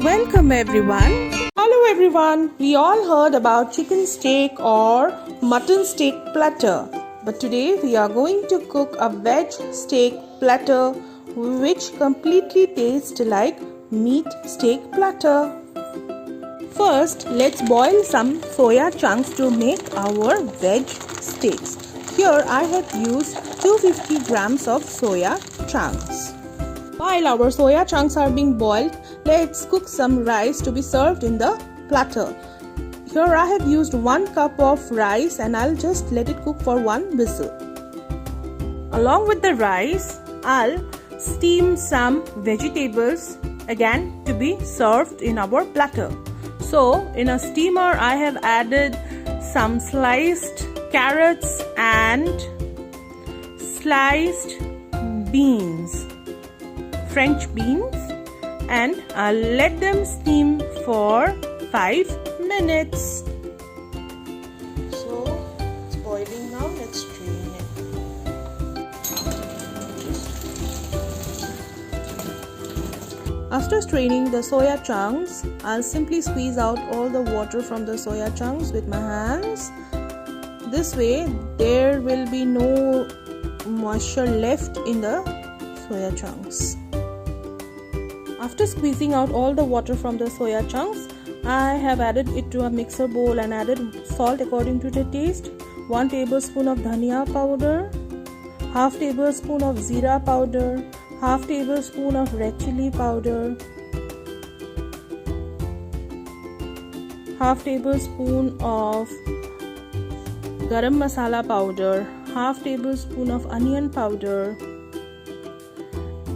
Welcome everyone. Hello everyone. We all heard about chicken steak or mutton steak platter. But today we are going to cook a veg steak platter which completely tastes like meat steak platter. First, let's boil some soya chunks to make our veg steaks. Here I have used 250 grams of soya chunks. While our soya chunks are being boiled, let's cook some rice to be served in the platter. Here I have used 1 cup of rice and I'll just let it cook for 1 whistle. Along with the rice, I'll steam some vegetables again to be served in our platter. So in a steamer I have added some sliced carrots and sliced beans, French beans, and I'll let them steam for 5 minutes. So it's boiling now, let's strain it. After straining the soya chunks, I'll simply squeeze out all the water from the soya chunks with my hands. This way there will be no moisture left in the soya chunks. After squeezing out all the water from the soya chunks, I have added it to a mixer bowl and added salt according to the taste, 1 tablespoon of dhania powder, half tablespoon of zira powder, half tablespoon of red chili powder, half tablespoon of garam masala powder, half tablespoon of onion powder,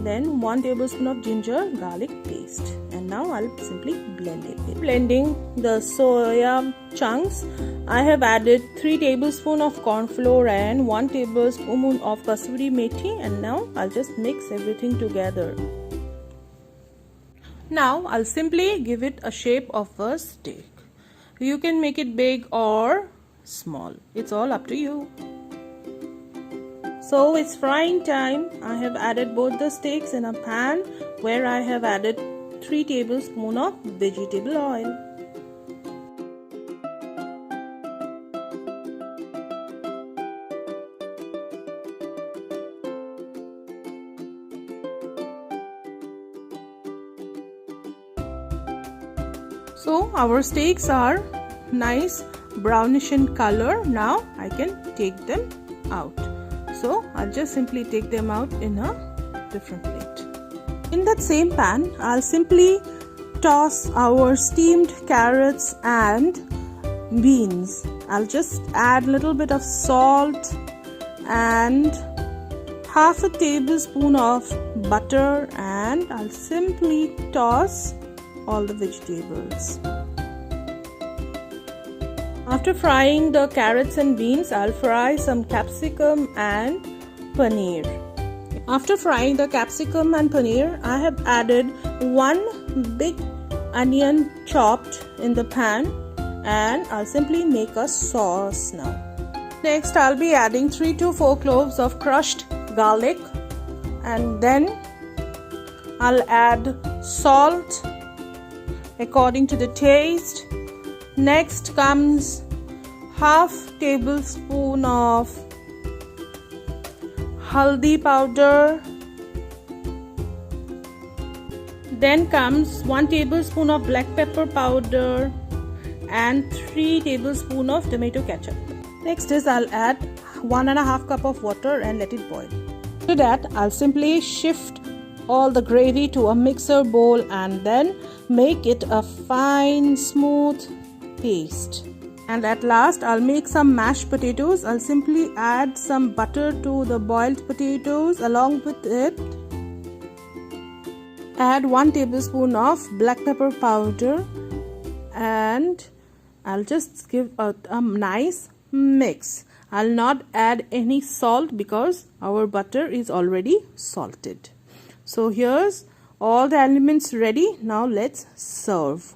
then 1 tablespoon of ginger garlic paste, and now I'll simply blend it. Blending the soya chunks, I have added 3 tablespoons of corn flour and 1 tablespoon of kasuri methi, and now I'll just mix everything together. Now I'll simply give it a shape of a steak. You can make it big or small, it's all up to you. So it's frying time. I have added both the steaks in a pan where I have added 3 tablespoons of vegetable oil. So our steaks are nice brownish in color. Now I can take them out. So I'll just simply take them out in a different plate. In that same pan, I'll simply toss our steamed carrots and beans. I'll just add a little bit of salt and half a tablespoon of butter, and I'll simply toss all the vegetables. After frying the carrots and beans, I'll fry some capsicum and paneer. After frying the capsicum and paneer, I have added 1 big onion chopped in the pan, and I'll simply make a sauce now. Next, I'll be adding 3 to 4 cloves of crushed garlic, and then I'll add salt according to the taste. Next comes half tablespoon of haldi powder. Then comes 1 tablespoon of black pepper powder and 3 tablespoons of tomato ketchup. Next is I'll add 1.5 cup of water and let it boil. After that, I'll simply shift all the gravy to a mixer bowl and then make it a fine smooth paste. And at last I'll make some mashed potatoes. I'll simply add some butter to the boiled potatoes. Along with it, add 1 tablespoon of black pepper powder, and I'll just give a nice mix. I'll not add any salt because our butter is already salted. So here's all the elements ready. Now let's serve.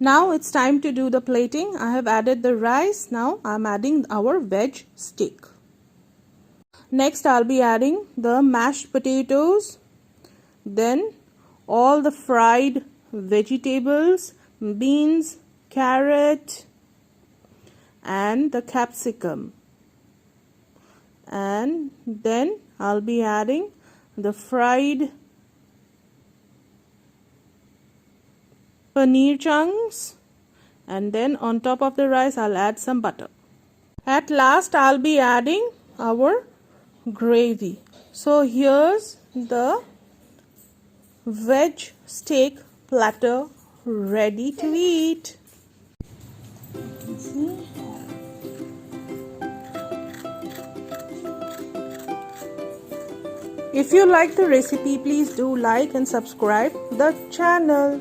Now it's time to do the plating. I have added the rice. Now I'm adding our veg steak. Next I'll be adding the mashed potatoes, then all the fried vegetables, beans, carrot, and the capsicum. And then I'll be adding the fried paneer chunks, and then on top of the rice I'll add some butter. At last I'll be adding our gravy. So here's the veg steak platter ready to eat. If you like the recipe, please do like and subscribe the channel.